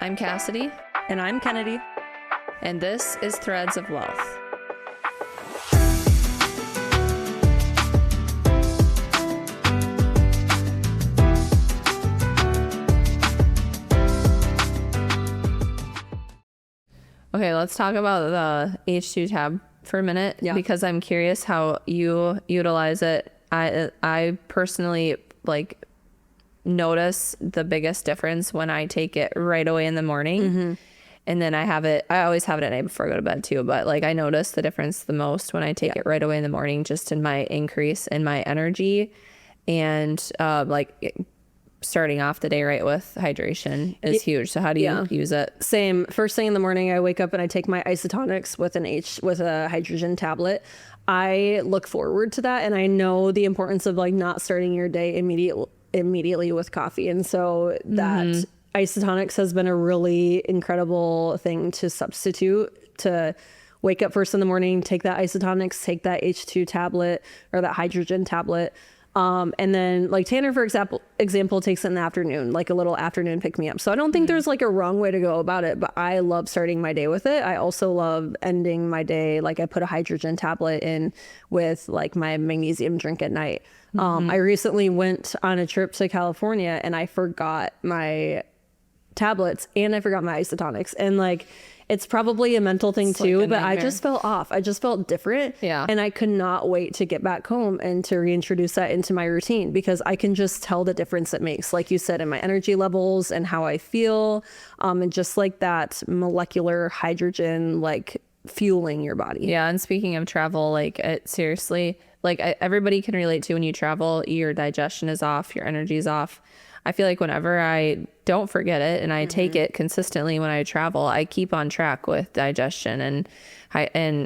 I'm Cassidy. And I'm Kennedy. And this is Threads of Wellth. Okay, let's talk about the H2 tab for a minute, because I'm curious how you utilize it. I personally notice the biggest difference when I take it right away in the morning. Mm-hmm. And then I always have it at night before I go to bed too, but I notice the difference the most when I take it right away in the morning, just in my increase in my energy, and starting off the day right with hydration is huge. So how do you use it? Same. First thing in the morning, I wake up and I take my isotonics with a hydrogen tablet. I look forward to that, and I know the importance of not starting your day immediately with coffee. And so that isotonics has been a really incredible thing to substitute, to wake up first in the morning, take that isotonics, take that H2 tablet or that hydrogen tablet. And then Tanner, for example, takes it in the afternoon, a little afternoon pick me up. So I don't think there's a wrong way to go about it, but I love starting my day with it. I also love ending my day. I put a hydrogen tablet in with my magnesium drink at night. I recently went on a trip to California and I forgot my tablets and I forgot my isotonics, and it's probably a mental thing too, but I just felt off. I just felt different. Yeah. And I could not wait to get back home and to reintroduce that into my routine, because I can just tell the difference it makes, like you said, in my energy levels and how I feel. And just that molecular hydrogen, fueling your body. Yeah. And speaking of travel, seriously, everybody can relate to when you travel, your digestion is off, your energy is off. I feel like whenever I don't forget it and I take it consistently when I travel, I keep on track with digestion, and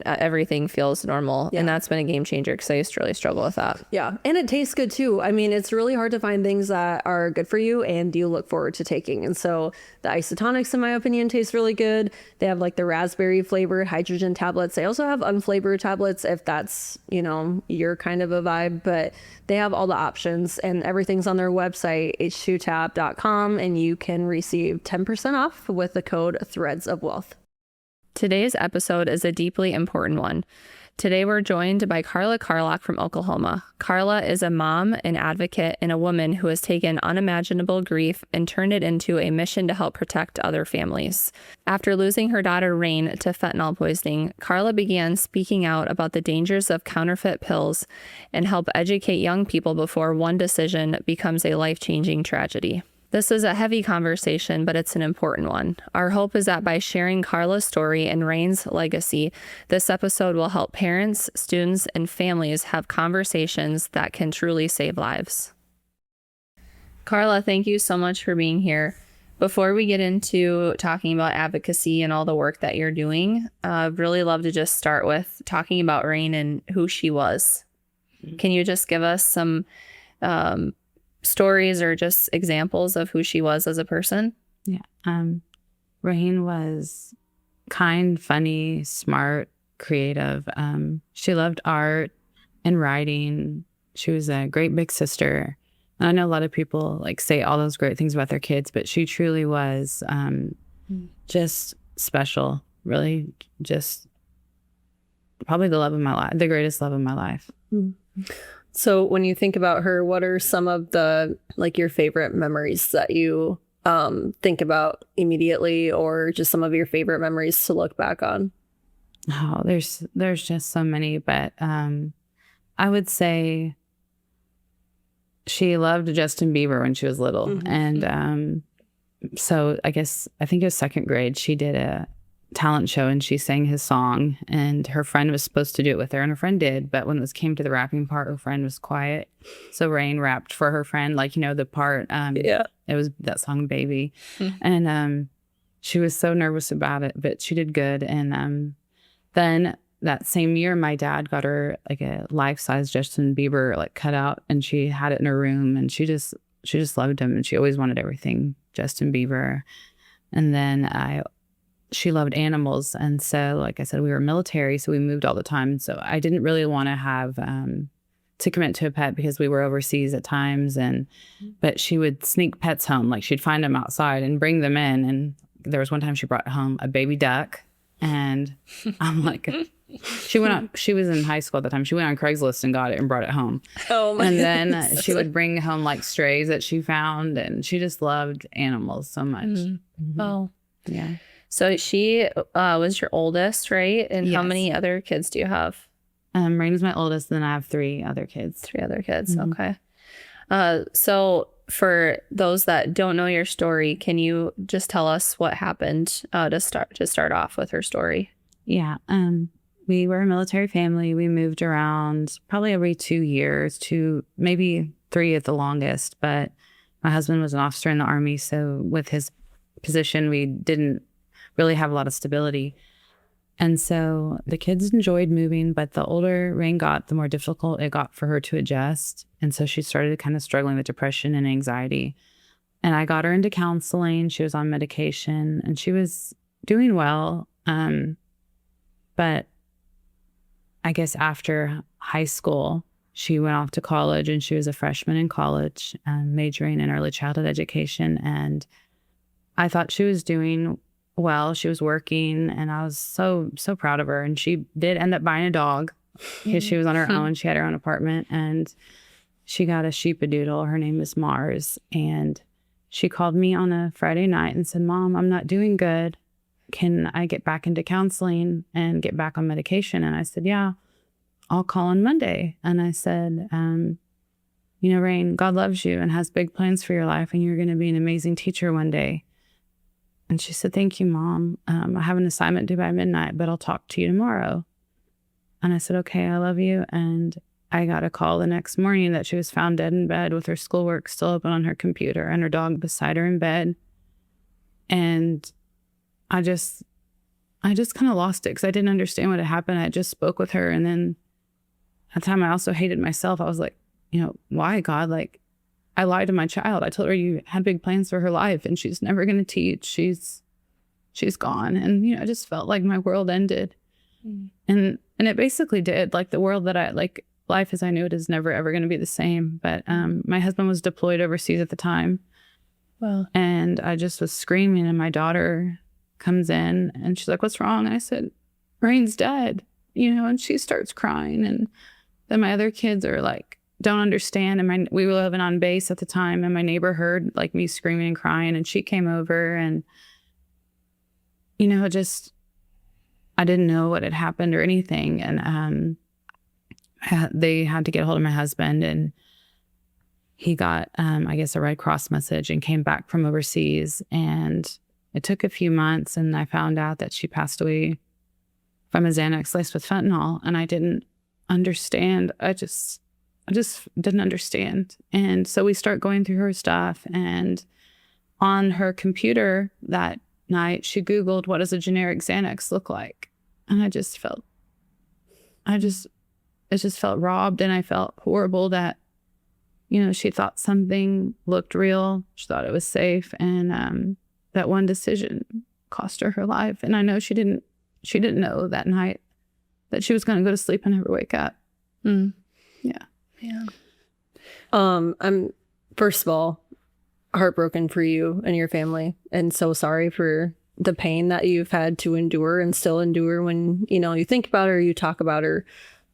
everything feels normal. Yeah. And that's been a game changer, because I used to really struggle with that. Yeah. And it tastes good too. I mean, it's really hard to find things that are good for you and you look forward to taking. And so the isotonics, in my opinion, taste really good. They have the raspberry flavored hydrogen tablets. They also have unflavored tablets if that's, your kind of a vibe, but they have all the options, and everything's on their website, h2tab.com, and you can receive 10% off with the code Threads of Wellth. Today's episode is a deeply important one. Today we're joined by Karla Carlock from Oklahoma. Karla is a mom, an advocate, and a woman who has taken unimaginable grief and turned it into a mission to help protect other families. After losing her daughter Rain to fentanyl poisoning, Karla began speaking out about the dangers of counterfeit pills and help educate young people before one decision becomes a life-changing tragedy. This is a heavy conversation, but it's an important one. Our hope is that by sharing Karla's story and Rain's legacy, this episode will help parents, students, and families have conversations that can truly save lives. Karla, thank you so much for being here. Before we get into talking about advocacy and all the work that you're doing, I'd really love to just start with talking about Rain and who she was. Can you just give us some stories or just examples of who she was as a person? Yeah. Rain was kind, funny, smart, creative. She loved art and writing. She was a great big sister. And I know a lot of people say all those great things about their kids, but she truly was just special. Really, just probably the love of my life, the greatest love of my life. So when you think about her, what are some of the your favorite memories that you think about immediately, or just some of your favorite memories to look back on? Oh, there's just so many, but I would say she loved Justin Bieber when she was little. Mm-hmm. And so I think it was second grade, she did a talent show and she sang his song, and her friend was supposed to do it with her, and her friend did, but when it came to the rapping part, her friend was quiet, so Rain rapped for her friend, the part it was that song Baby. Mm-hmm. And she was so nervous about it, but she did good. And then that same year my dad got her a life-size Justin Bieber cutout, and she had it in her room, and she just loved him, and she always wanted everything Justin Bieber. And then she loved animals. And so, like I said, we were military, so we moved all the time. So I didn't really want to have to commit to a pet because we were overseas at times. But she would sneak pets home. She'd find them outside and bring them in. And there was one time she brought home a baby duck, and I'm like, she was in high school at the time. She went on Craigslist and got it and brought it home. Oh my And then she would bring home like strays that she found, and she just loved animals so much. Mm-hmm. Oh, yeah. So she was your oldest, right? And how Yes. many other kids do you have? Raina's my oldest, and then I have 3 other kids. 3 other kids. Mhm. Okay. So for those that don't know your story, can you just tell us what happened to start off with her story? Yeah. We were a military family. We moved around probably every 2 years, to maybe 3 at the longest. But my husband was an officer in the Army, so with his position, we didn't really have a lot of stability. And so the kids enjoyed moving, but the older Rain got, the more difficult it got for her to adjust. And so she started kind of struggling with depression and anxiety. And I got her into counseling. She was on medication, and she was doing well. But I guess after high school, she went off to college, and she was a freshman in college, majoring in early childhood education. And I thought she was doing well. She was working, and I was so proud of her. And she did end up buying a dog because she was on her own. She had her own apartment, and she got a sheepadoodle. Her name is Mars. And she called me on a Friday night and said, "Mom, I'm not doing good. Can I get back into counseling and get back on medication?" And I said, "Yeah, I'll call on Monday." And I said, Rain, God loves you and has big plans for your life, and you're going to be an amazing teacher one day. And she said, "Thank you, Mom. I have an assignment due by midnight, but I'll talk to you tomorrow." And I said, "Okay, I love you." And I got a call the next morning that she was found dead in bed with her schoolwork still open on her computer and her dog beside her in bed. And I just kind of lost it because I didn't understand what had happened. I just spoke with her. And then at the time I also hated myself. I was like, why, God? Like, I lied to my child. I told her you had big plans for her life, and she's never going to teach. She's gone. And, I just felt like my world ended. Mm. And it basically did. Like, the world that life as I knew it is never, ever going to be the same. But my husband was deployed overseas at the time. Well, and I just was screaming, and my daughter comes in and she's like, "What's wrong?" And I said, "Rain's dead," and she starts crying. And then my other kids are like, don't understand. And we were living on base at the time, and my neighbor heard like me screaming and crying, and she came over, and I didn't know what had happened or anything. And they had to get a hold of my husband, and he got I guess a Red Cross message and came back from overseas. And it took a few months, and I found out that she passed away from a Xanax laced with fentanyl, and I didn't understand. I just didn't understand. And so we start going through her stuff, and on her computer that night, she Googled, "What does a generic Xanax look like?" And it just felt robbed, and I felt horrible that, she thought something looked real. She thought it was safe. And that one decision cost her life. And I know she didn't know that night that she was going to go to sleep and never wake up. Mm. Yeah. Yeah. I'm first of all heartbroken for you and your family, and so sorry for the pain that you've had to endure and still endure when you think about her, you talk about her.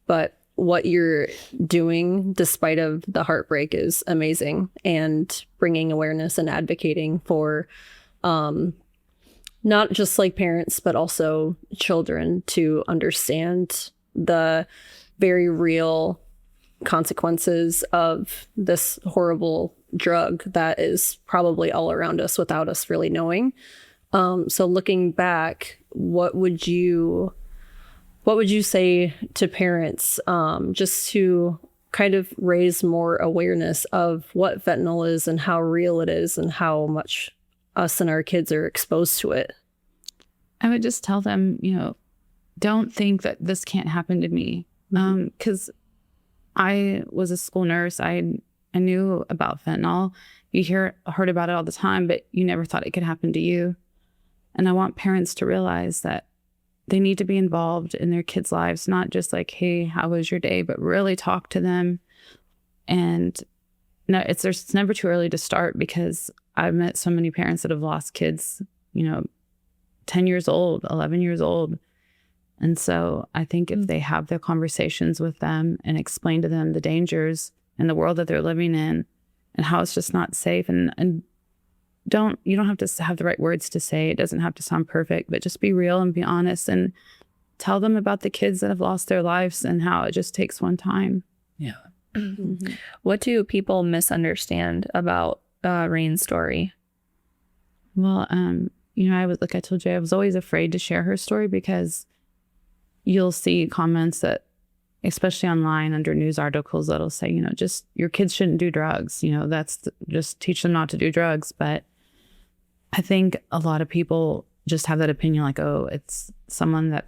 But what you're doing despite of the heartbreak is amazing, and bringing awareness and advocating for not just like parents, but also children to understand the very real consequences of this horrible drug that is probably all around us without us really knowing. So looking back, what would you say to parents just to kind of raise more awareness of what fentanyl is and how real it is and how much us and our kids are exposed to it? I would just tell them, don't think that this can't happen to me. Because I was a school nurse. I knew about fentanyl. You heard about it all the time, but you never thought it could happen to you. And I want parents to realize that they need to be involved in their kids' lives, not just like, "Hey, how was your day?" but really talk to them. And no, it's never too early to start, because I've met so many parents that have lost kids, 10 years old, 11 years old. And so I think if they have their conversations with them and explain to them the dangers in the world that they're living in and how it's just not safe, and you don't have to have the right words to say. It doesn't have to sound perfect, but just be real and be honest and tell them about the kids that have lost their lives and how it just takes one time. Yeah. Mm-hmm. What do people misunderstand about Rain's story? Well, like I told you, I was always afraid to share her story because you'll see comments that, especially online under news articles, that'll say, just your kids shouldn't do drugs. Just teach them not to do drugs. But I think a lot of people just have that opinion like, oh, it's someone that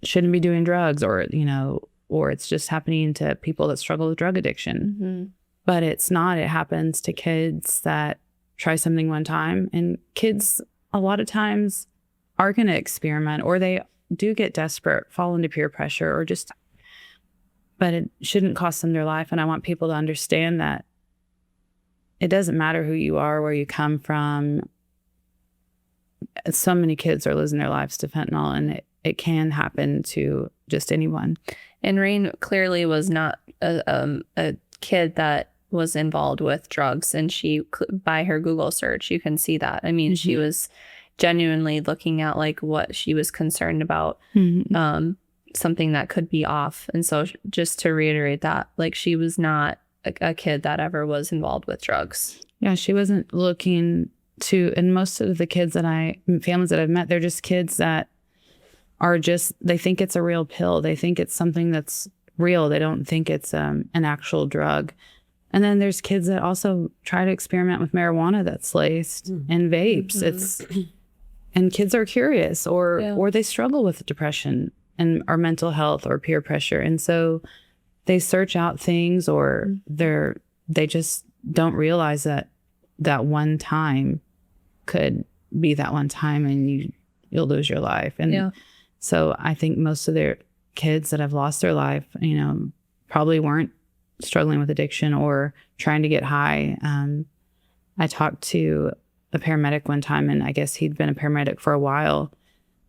shouldn't be doing drugs, or it's just happening to people that struggle with drug addiction. Mm-hmm. But it's not. It happens to kids that try something one time, and kids a lot of times are going to experiment, or they do get desperate, fall into peer pressure, but it shouldn't cost them their life. And I want people to understand that it doesn't matter who you are, where you come from. So many kids are losing their lives to fentanyl, and it can happen to just anyone. And Rain clearly was not a kid that was involved with drugs. And she, by her Google search, you can see that. I mean, she was genuinely looking at like what she was concerned about, something that could be off. And so just to reiterate that, like, she was not a kid that ever was involved with drugs. Yeah, she wasn't looking to, and most of the families that I've met, they're just kids that they think it's a real pill. They think it's something that's real. They don't think it's an actual drug. And then there's kids that also try to experiment with marijuana that's laced and vapes. And kids are curious, or they struggle with depression or mental health or peer pressure. And so they search out things, or they just don't realize that one time could be that one time, and you'll lose your life. And so I think most of their kids that have lost their life, probably weren't struggling with addiction or trying to get high. I talked to a paramedic one time, and I guess he'd been a paramedic for a while.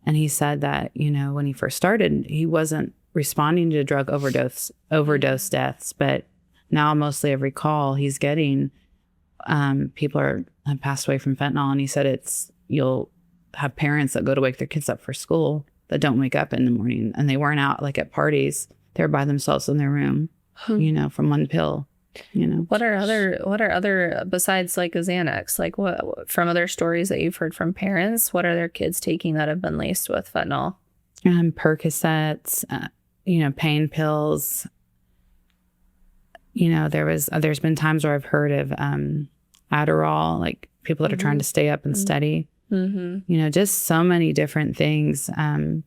And he said that, when he first started, he wasn't responding to drug overdose deaths. But now mostly every call he's getting, people have passed away from fentanyl. And he said you'll have parents that go to wake their kids up for school that don't wake up in the morning, and they weren't out like at parties. They're by themselves in their room, from one pill. What are other besides like a Xanax, like what from other stories that you've heard from parents, what are their kids taking that have been laced with fentanyl? Percocets, pain pills. There's been times where I've heard of Adderall, like people that are trying to stay up and steady. Just so many different things. A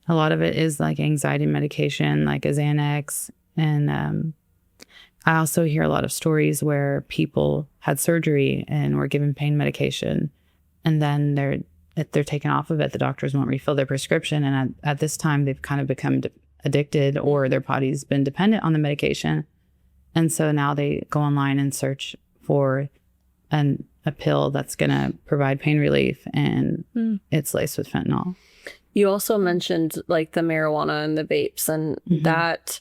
lot of it is like anxiety medication, like a Xanax. And I also hear a lot of stories where people had surgery and were given pain medication, and then they're taken off of it. The doctors won't refill their prescription. And at this time, they've kind of become addicted, or their body's been dependent on the medication. And so now they go online and search for a pill that's going to provide pain relief, and it's laced with fentanyl. You also mentioned like the marijuana and the vapes, and that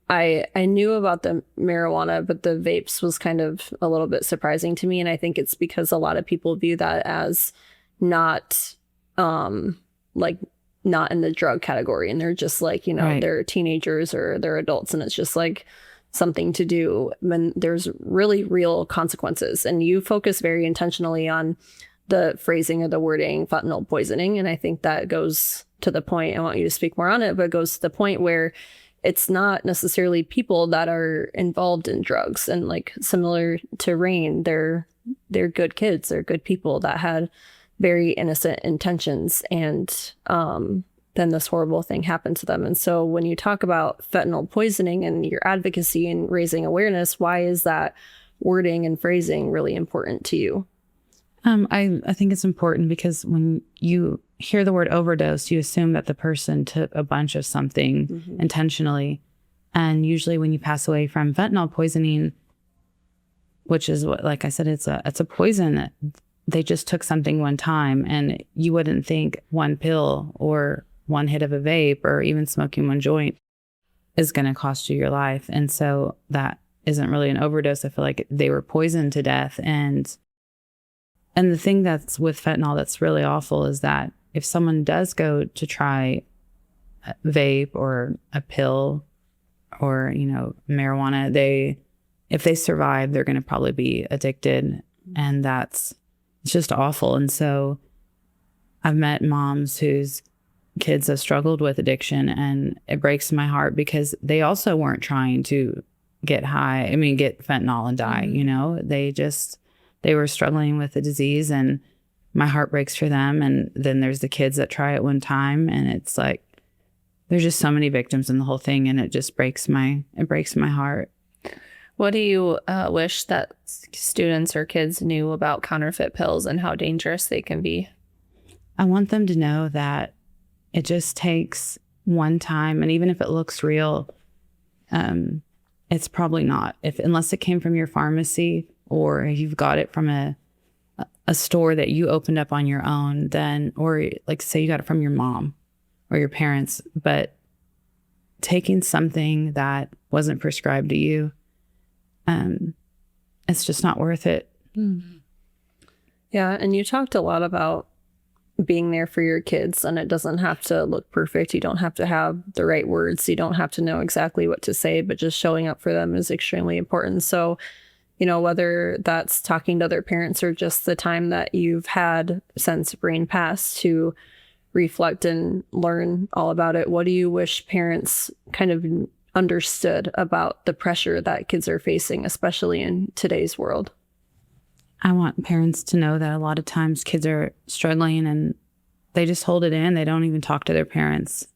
I knew about the marijuana, but the vapes was kind of a little bit surprising to me. And I think it's because a lot of people view that as not not in the drug category, and they're just like, they're teenagers or they're adults, and it's just like something to do when there's really real consequences. And you focus very intentionally on the phrasing of the wording fentanyl poisoning. And I think that goes to the point, I want you to speak more on it, but it goes to the point where it's not necessarily people that are involved in drugs. And like similar to Rain, they're good kids. They're good people that had very innocent intentions. And then this horrible thing happened to them. And so when you talk about fentanyl poisoning and your advocacy and raising awareness, why is that wording and phrasing really important to you? I think it's important because when you hear the word overdose, you assume that the person took a bunch of something intentionally. And usually when you pass away from fentanyl poisoning, which is what, like I said, it's a poison they just took something one time, and you wouldn't think one pill or one hit of a vape or even smoking one joint is going to cost you your life. And so that isn't really an overdose. I feel like they were poisoned to death. And the thing that's with fentanyl that's really awful is that if someone does go to try a vape or a pill or, marijuana, if they survive, they're going to probably be addicted. And it's just awful. And so I've met moms whose kids have struggled with addiction, and it breaks my heart because they also weren't trying to get fentanyl and die. They were struggling with the disease, and my heart breaks for them. And then there's the kids that try it one time, and it's like, there's just so many victims in the whole thing, and it just breaks my heart. What do you wish that students or kids knew about counterfeit pills and how dangerous they can be? I want them to know that it just takes one time, and even if it looks real, it's probably not. Unless it came from your pharmacy or you've got it from a store that you opened up on your own, then, or like say you got it from your mom or your parents, but taking something that wasn't prescribed to you, it's just not worth it. Mm-hmm. Yeah, and you talked a lot about being there for your kids, and it doesn't have to look perfect. You don't have to have the right words. You don't have to know exactly what to say, but just showing up for them is extremely important. So, whether that's talking to other parents or just the time that you've had since Rain passed to reflect and learn all about it, what do you wish parents kind of understood about the pressure that kids are facing, especially in today's world? I want parents to know that a lot of times kids are struggling and they just hold it in. They don't even talk to their parents.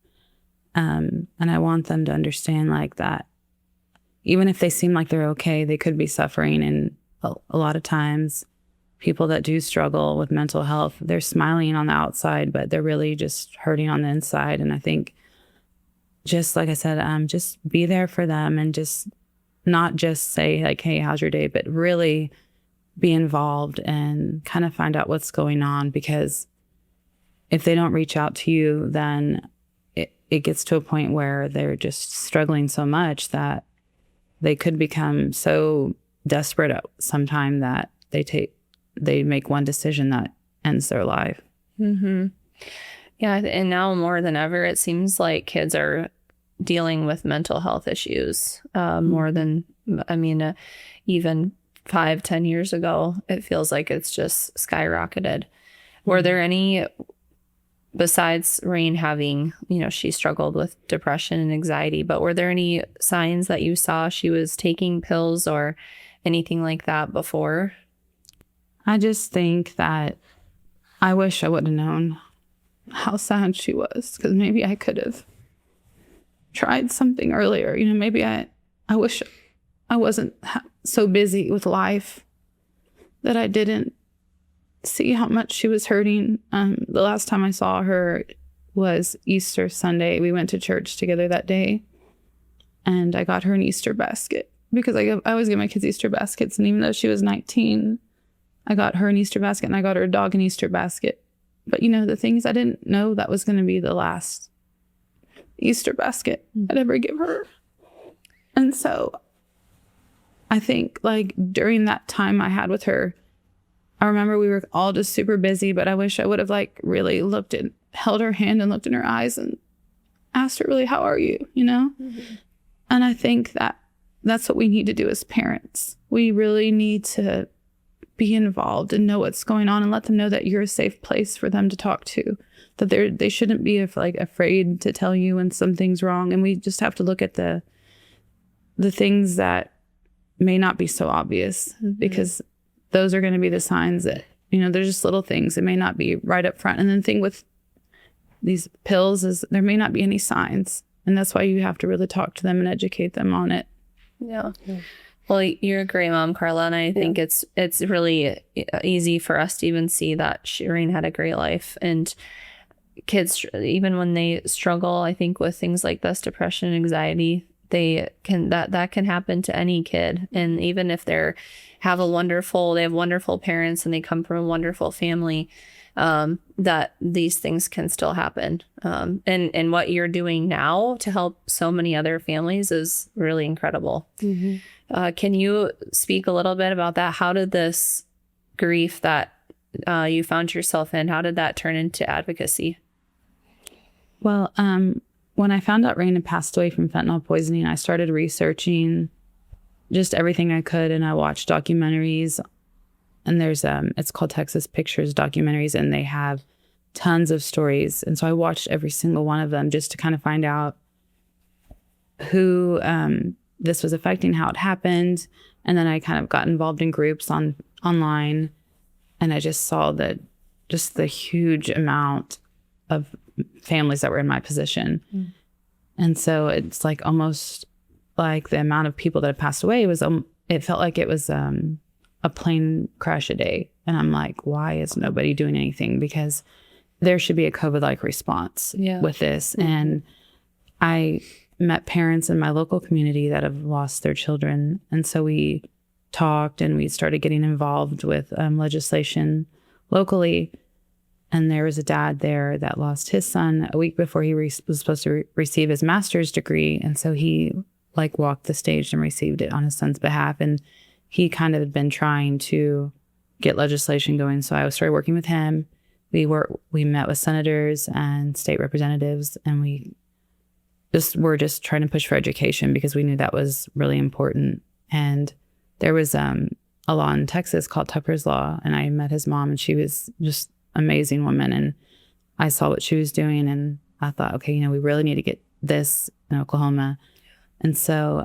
And I want them to understand like that even if they seem like they're okay, they could be suffering. And a lot of times people that do struggle with mental health, they're smiling on the outside, but they're really just hurting on the inside. And I think, just like I said, just be there for them and just not just say like, hey, how's your day? But really be involved and kind of find out what's going on, because if they don't reach out to you, then it gets to a point where they're just struggling so much that they could become so desperate at some time that they make one decision that ends their life. Mm-hmm. Yeah. And now more than ever, it seems like kids are dealing with mental health issues more than, even 5-10 years ago. It feels like it's just skyrocketed. Were there any, besides Rain having, she struggled with depression and anxiety, but were there any signs that you saw she was taking pills or anything like that before? I just think that I wish I would have known how sad she was, because maybe I could have tried something earlier. Maybe I wish I wasn't so busy with life that I didn't see how much she was hurting. The last time I saw her was Easter Sunday. We went to church together that day, and I got her an Easter basket, because I always give my kids Easter baskets. And even though she was 19, I got her an Easter basket, and I got her a dog an Easter basket. But the things I didn't know that was going to be the last Easter basket I'd ever give her. And so I think like during that time I had with her, I remember we were all just super busy, but I wish I would have like really held her hand and looked in her eyes and asked her really, how are you? Mm-hmm. And I think that's what we need to do as parents. We really need to be involved and know what's going on and let them know that you're a safe place for them to talk to, that they shouldn't be afraid to tell you when something's wrong. And we just have to look at the things that may not be so obvious, mm-hmm. because those are going to be the signs that, they're just little things. It may not be right up front. And the thing with these pills is there may not be any signs. And that's why you have to really talk to them and educate them on it. Yeah. Well, you're a great mom, Karla, and I think it's really easy for us to even see that Shireen had a great life. And kids, even when they struggle, I think with things like this, depression, anxiety, they can, that can happen to any kid. And even if they have wonderful parents and they come from a wonderful family, that these things can still happen. And what you're doing now to help so many other families is really incredible. Can you speak a little bit about that? How did this grief that you found yourself in, how did that turn into advocacy? Well, when I found out Rain had passed away from fentanyl poisoning, I started researching just everything I could, and I watched documentaries. And there's it's called Texas Pictures documentaries, and they have tons of stories. And so I watched every single one of them just to kind of find out who this was affecting, how it happened. And then I kind of got involved in groups online, and I just saw that just the huge amount of families that were in my position. And so it's like almost like the amount of people that had passed away was it felt like it was a plane crash a day. And I'm like, why is nobody doing anything? Because there should be a COVID-like response with this. And I met parents in my local community that have lost their children. And so we talked and we started getting involved with legislation locally. And there was a dad there that lost his son a week before he was supposed to receive his master's degree. And so he walked the stage and received it on his son's behalf. And he kind of had been trying to get legislation going. So I started working with him. We met with senators and state representatives, and we're just trying to push for education because we knew that was really important. And there was a law in Texas called Tucker's Law, and I met his mom, and she was just amazing woman. And I saw what she was doing, and I thought, okay, we really need to get this in Oklahoma. And so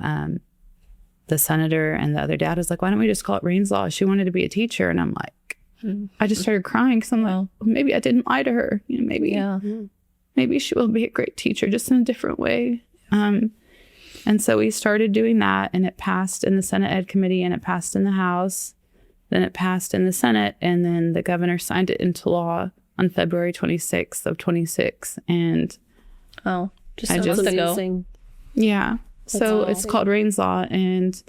the senator and the other dad was like, why don't we just call it Rain's Law? She wanted to be a teacher. And I'm like, I just started crying because I'm like, maybe I didn't lie to her. Maybe she will be a great teacher, just in a different way. And so we started doing that, and it passed in the Senate Ed Committee, and it passed in the House. Then it passed in the Senate, and then the governor signed it into law on February 26th of 26. And just a month ago. Yeah. So it's called Rain's Law, and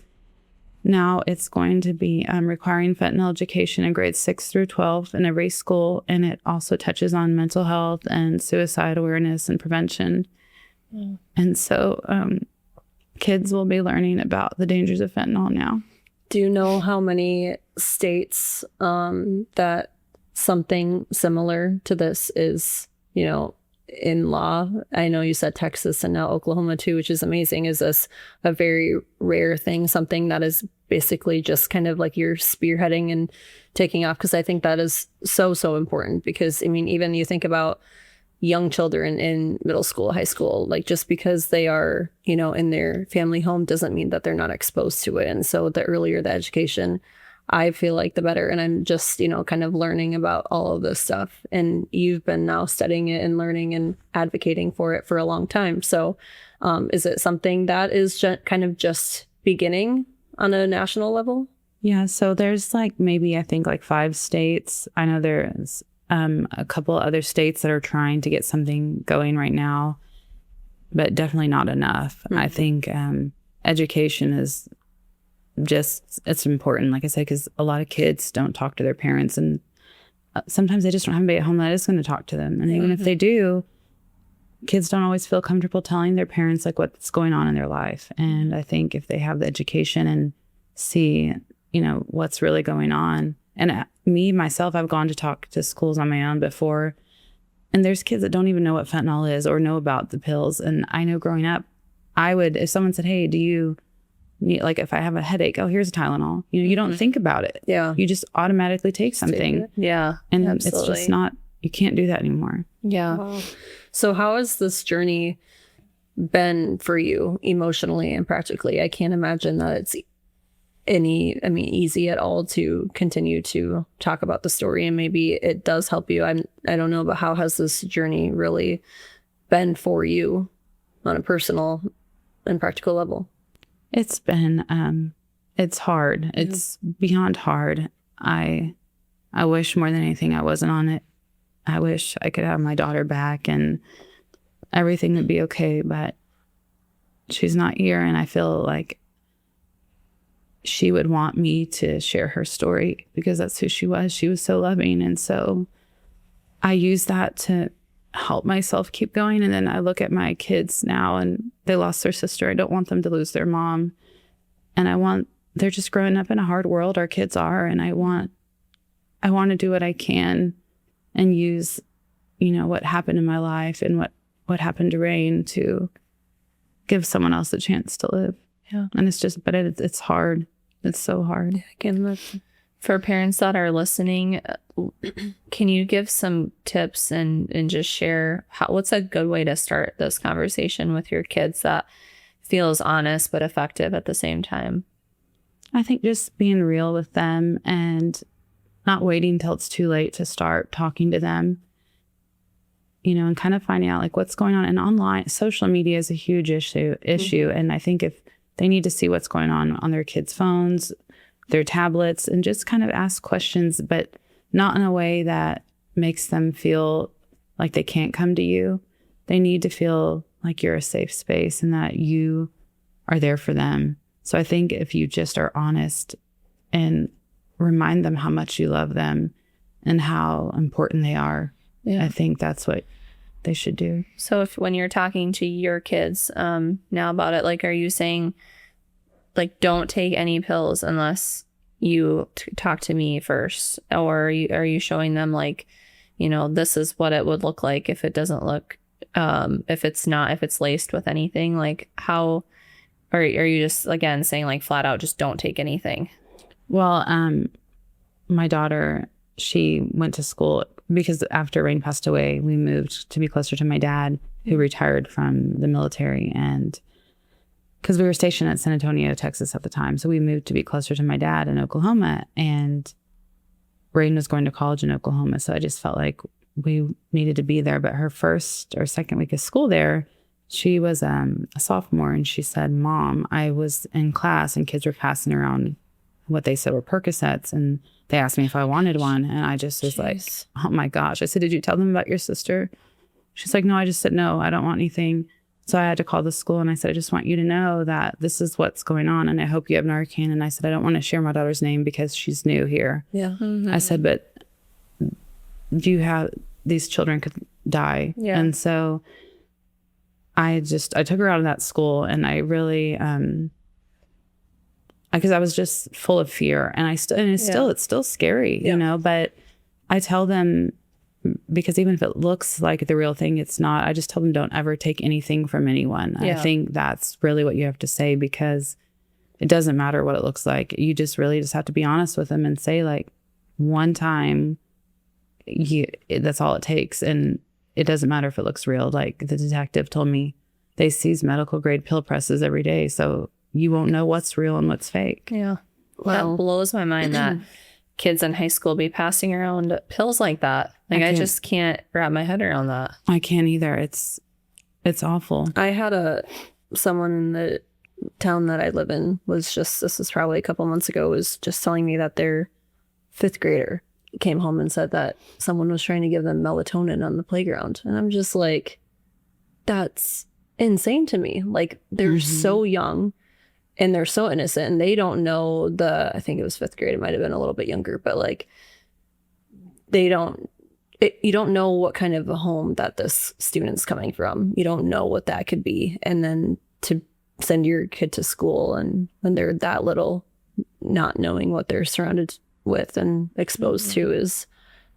now it's going to be requiring fentanyl education in grades 6 through 12 in every school. And it also touches on mental health and suicide awareness and prevention. And so kids will be learning about the dangers of fentanyl now. Do you know how many states that something similar to this is, in law? I know you said Texas and now Oklahoma too, which is amazing. Is this a very rare thing, something that is basically just kind of like you're spearheading and taking off? Because I think that is so important, because even you think about young children in middle school, high school, just because they are, in their family home doesn't mean that they're not exposed to it. And so the earlier the education, I feel like the better. And I'm just, kind of learning about all of this stuff. And you've been now studying it and learning and advocating for it for a long time. So is it something that is kind of just beginning on a national level? Yeah. So there's maybe I think 5 states. I know there's a couple other states that are trying to get something going right now, but definitely not enough. I think education is it's important, like I said, because a lot of kids don't talk to their parents, and sometimes they just don't have anybody at home that is going to talk to them. And even if they do, kids don't always feel comfortable telling their parents what's going on in their life. And I think if they have the education and see, what's really going on. And myself, I've gone to talk to schools on my own before, and there's kids that don't even know what fentanyl is or know about the pills. And I know growing up, if someone said, hey, do you need, if I have a headache, here's a Tylenol. You don't think about it. Yeah. You just automatically take something. Yeah. And absolutely. It's just not, you can't do that anymore. Yeah. Wow. So how has this journey been for you emotionally and practically? I can't imagine that it's easy at all to continue to talk about the story, and maybe it does help you. I don't know, but how has this journey really been for you on a personal and practical level? It's been, it's hard. It's beyond hard. I wish more than anything I wasn't on it. I wish I could have my daughter back and everything would be okay. But she's not here, and I feel like she would want me to share her story because that's who she was. She was so loving. And so I use that to help myself keep going. And then I look at my kids now, and they lost their sister. I don't want them to lose their mom. And they're just growing up in a hard world. Our kids are. And I want to do what I can and use, what happened in my life and what happened to Rain to give someone else a chance to live. Yeah. And it's hard. It's so hard. For parents that are listening, can you give some tips and just share what's a good way to start this conversation with your kids that feels honest but effective at the same time? I think just being real with them and not waiting till it's too late to start talking to them, and kind of finding out like what's going on. And online, social media is a huge issue. And I think if they need to see what's going on their kids' phones, their tablets, and just kind of ask questions, but not in a way that makes them feel like they can't come to you. They need to feel like you're a safe space and that you are there for them. So I think if you just are honest and remind them how much you love them and how important they are, I think that's what they should do. So when you're talking to your kids now about it, like, are you saying, like, don't take any pills unless you talk to me first? Or are you showing them, like, this is what it would look like if it doesn't look, if it's laced with anything? Like, how, or are you just, again, saying, like, flat out, just don't take anything? Well, my daughter, she went to school because after Rain passed away, we moved to be closer to my dad, who retired from the military. And because we were stationed at San Antonio, Texas at the time. So we moved to be closer to my dad in Oklahoma. And Rain was going to college in Oklahoma. So I just felt like we needed to be there. But her first or second week of school there, she was a sophomore. And she said, "Mom, I was in class and kids were passing around what they said were Percocets. And they asked me if I wanted one." And I just was like, oh my gosh. I said, "Did you tell them about your sister?" She's like, "No." I just said, "No, I don't want anything." So I had to call the school and I said, "I just want you to know that this is what's going on. And I hope you have Narcan." And I said, "I don't want to share my daughter's name because she's new here." Yeah. Mm-hmm. I said, "But these children could die." Yeah. And so I took her out of that school, and I really, because I was just full of fear, and it's still scary, but I tell them, because even if it looks like the real thing, it's not. I just tell them, don't ever take anything from anyone. I think that's really what you have to say, because it doesn't matter what it looks like. You just really just have to be honest with them and say, like, one time, that's all it takes. And it doesn't matter if it looks real. Like the detective told me, they seize medical grade pill presses every day. So you won't know what's real and what's fake. Yeah. Well, that blows my mind that kids in high school be passing around pills like that. Like, I just can't wrap my head around that. I can't either. It's awful. I had someone in the town that I live in this was probably a couple months ago, was just telling me that their 5th grader came home and said that someone was trying to give them melatonin on the playground. And I'm just like, that's insane to me. Like, they're so young and they're so innocent, and they don't know I think it was 5th grade. It might've been a little bit younger, but like, you don't know what kind of a home that this student's coming from. You don't know what that could be. And then to send your kid to school, and when they're that little, not knowing what they're surrounded with and exposed to, is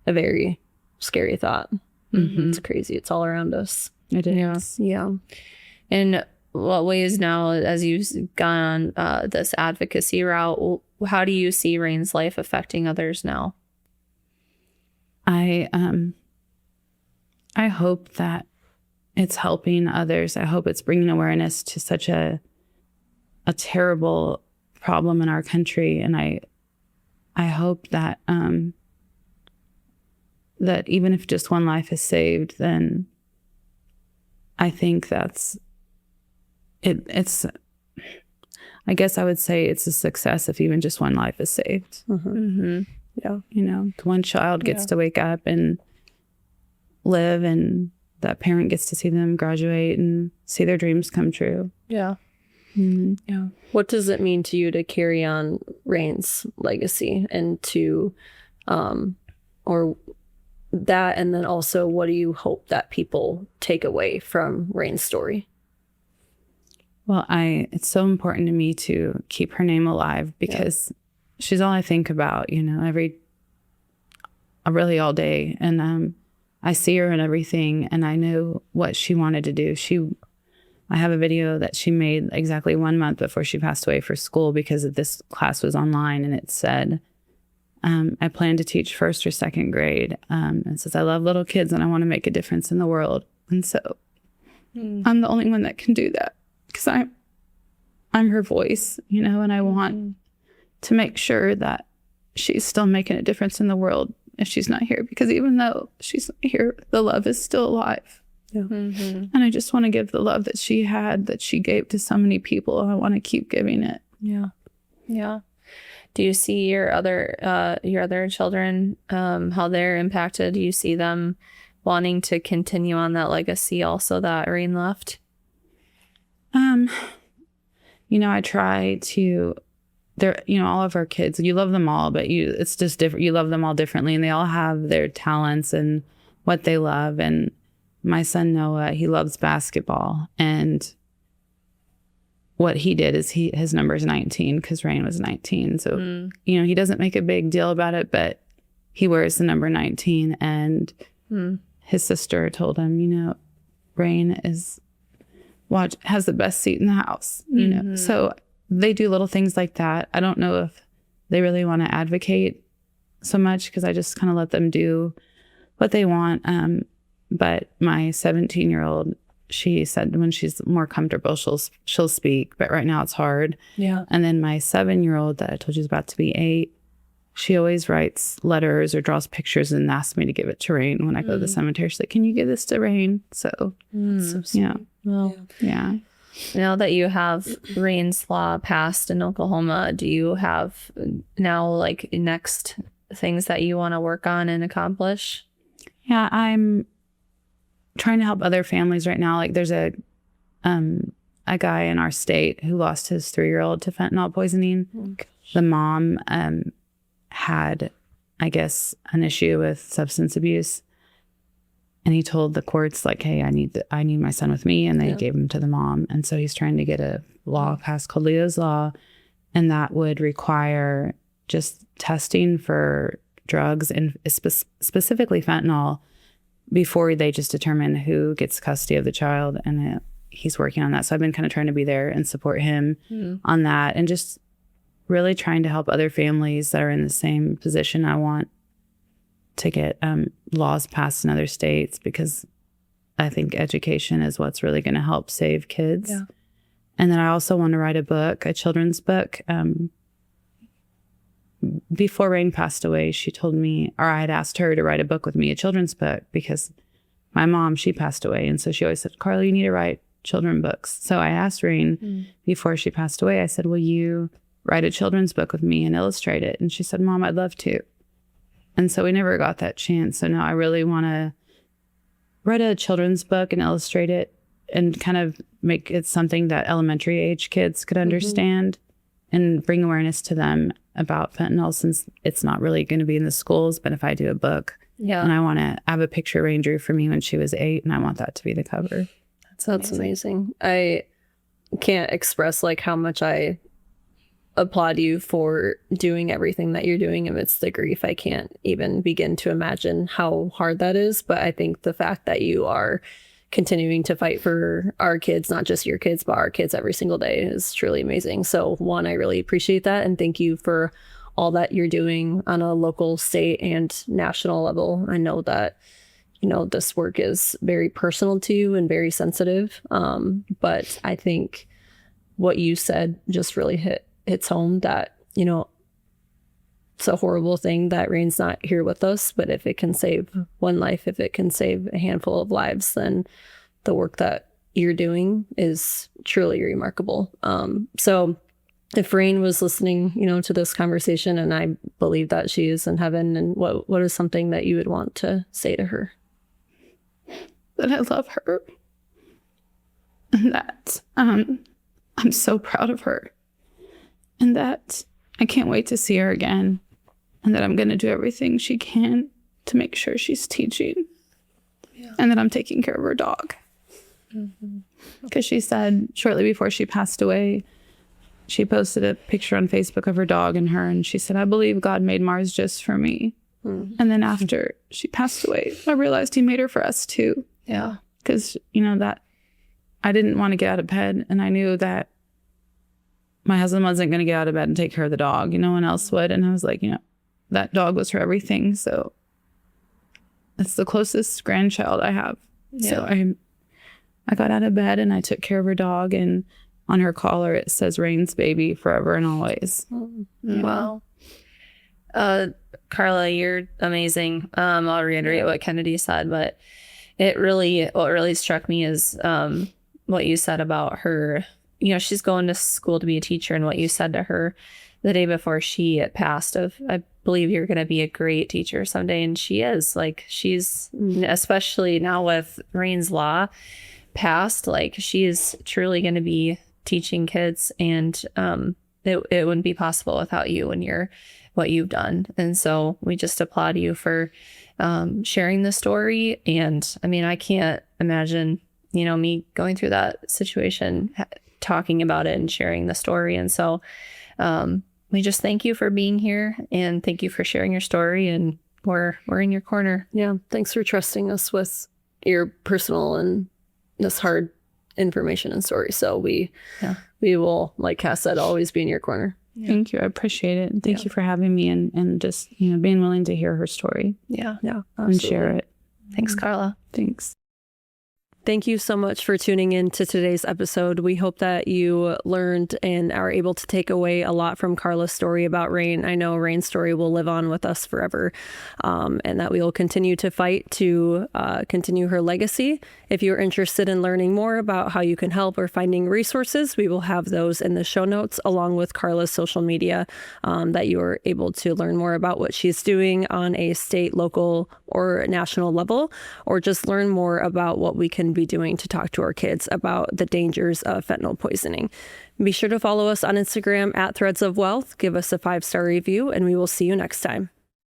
a very scary thought. It's crazy. It's all around us. It is. Yeah. In what ways now, as you've gone on this advocacy route, how do you see Rain's life affecting others now? I hope that it's helping others. I hope it's bringing awareness to such a terrible problem in our country. And I hope that that even if just one life is saved, then I think it's I guess I would say it's a success if even just one life is saved. Yeah. One child gets to wake up and live, and that parent gets to see them graduate and see their dreams come true. Yeah. Mm-hmm. Yeah. What does it mean to you to carry on Rain's legacy and to, or that, and then also what do you hope that people take away from Rain's story? Well, it's so important to me to keep her name alive because she's all I think about, really all day. And I see her and everything, and I know what she wanted to do. I have a video that she made exactly 1 month before she passed away for school because this class was online, and it said, I plan to teach first or second grade. It says, I love little kids and I want to make a difference in the world. And so I'm the only one that can do that because I'm her voice, and I want to make sure that she's still making a difference in the world if she's not here, because even though she's not here, the love is still alive. Yeah. And I just want to give the love that she had, that she gave to so many people. I want to keep giving it. Yeah. Yeah. Do you see your other children, how they're impacted? Do you see them wanting to continue on that legacy also that Rain left? I try to, all of our kids, you love them all, but it's just different. You love them all differently, and they all have their talents and what they love. And my son, Noah, he loves basketball, and what he did is his number is 19 because Rain was 19. So, he doesn't make a big deal about it, but he wears the number 19. And his sister told him, Rain has the best seat in the house, So they do little things like that. I don't know if they really want to advocate so much because I just kind of let them do what they want. But my 17-year-old, she said when she's more comfortable, she'll speak. But right now it's hard. Yeah. And then my 7-year-old that I told you is about to be 8, she always writes letters or draws pictures and asks me to give it to Rain when I go to the cemetery. She's like, can you give this to Rain? So, yeah. Well, yeah. Now that you have Rain's law passed in Oklahoma, do you have now like next things that you want to work on and accomplish? Yeah, I'm trying to help other families right now. Like there's a guy in our state who lost his 3-year-old to fentanyl poisoning. Oh, the mom had, I guess, an issue with substance abuse. And he told the courts, like, hey, I need my son with me. And they gave him to the mom. And so he's trying to get a law passed called Leo's Law. And that would require just testing for drugs and specifically fentanyl before they just determine who gets custody of the child. And he's working on that. So I've been kind of trying to be there and support him on that, and just really trying to help other families that are in the same position. I want to get laws passed in other states because I think education is what's really going to help save kids. Yeah. And then I also want to write a book, a children's book. Before Rain passed away, she told me, or I had asked her to write a book with me, a children's book, because my mom, she passed away. And so she always said, Karla, you need to write children's books. So I asked Rain before she passed away, I said, will you write a children's book with me and illustrate it? And she said, Mom, I'd love to. And so we never got that chance. So now I really want to write a children's book and illustrate it and kind of make it something that elementary age kids could understand and bring awareness to them about fentanyl, since it's not really going to be in the schools. But if I do a book, and I want to have a picture Rain drew for me when she was 8, and I want that to be the cover. That's amazing. I can't express like how much I applaud you for doing everything that you're doing amidst the grief. I can't even begin to imagine how hard that is. But I think the fact that you are continuing to fight for our kids, not just your kids, but our kids every single day, is truly amazing. So one, I really appreciate that. And thank you for all that you're doing on a local, state, and national level. I know that, this work is very personal to you and very sensitive. But I think what you said just really hits home that, it's a horrible thing that Rain's not here with us, but if it can save one life, if it can save a handful of lives, then the work that you're doing is truly remarkable. So if Rain was listening, to this conversation, and I believe that she is in heaven, and what is something that you would want to say to her? That I love her. And that I'm so proud of her, and that I can't wait to see her again, and that I'm going to do everything she can to make sure she's teaching, and that I'm taking care of her dog. Because she said shortly before she passed away, she posted a picture on Facebook of her dog and her, and she said, I believe God made Mars just for me. And then after she passed away, I realized he made her for us too. Yeah. Because, that I didn't want to get out of bed, and I knew that my husband wasn't going to get out of bed and take care of the dog. No one else would. And I was like, that dog was her everything. So it's the closest grandchild I have. Yeah. So I got out of bed and I took care of her dog, and on her collar it says Rain's baby forever and always. Wow. Karla, you're amazing. I'll reiterate what Kennedy said, but what really struck me is what you said about her. She's going to school to be a teacher, and what you said to her the day before she passed I believe you're going to be a great teacher someday. And she is. Like, she's, especially now with Rain's Law passed, like, she is truly going to be teaching kids, and it wouldn't be possible without you and what you've done. And so we just applaud you for sharing the story. And I mean, I can't imagine, me going through that situation, talking about it and sharing the story. And so we just thank you for being here, and thank you for sharing your story, and we're in your corner. Yeah. Thanks for trusting us with your personal and this hard information and story. So we will, like Cass said, always be in your corner. Yeah. Thank you. I appreciate it. Thank you for having me, and just, being willing to hear her story. Yeah. Yeah. And share it. Thanks, Karla. Thanks. Thank you so much for tuning in to today's episode. We hope that you learned and are able to take away a lot from Karla's story about Rain. I know Rain's story will live on with us forever, and that we will continue to fight to continue her legacy. If you're interested in learning more about how you can help or finding resources, we will have those in the show notes, along with Karla's social media, that you are able to learn more about what she's doing on a state, local, or national level, or just learn more about what we can be doing to talk to our kids about the dangers of fentanyl poisoning. Be sure to follow us on Instagram at Threads of Wellth. Give us a 5-star review, and we will see you next time.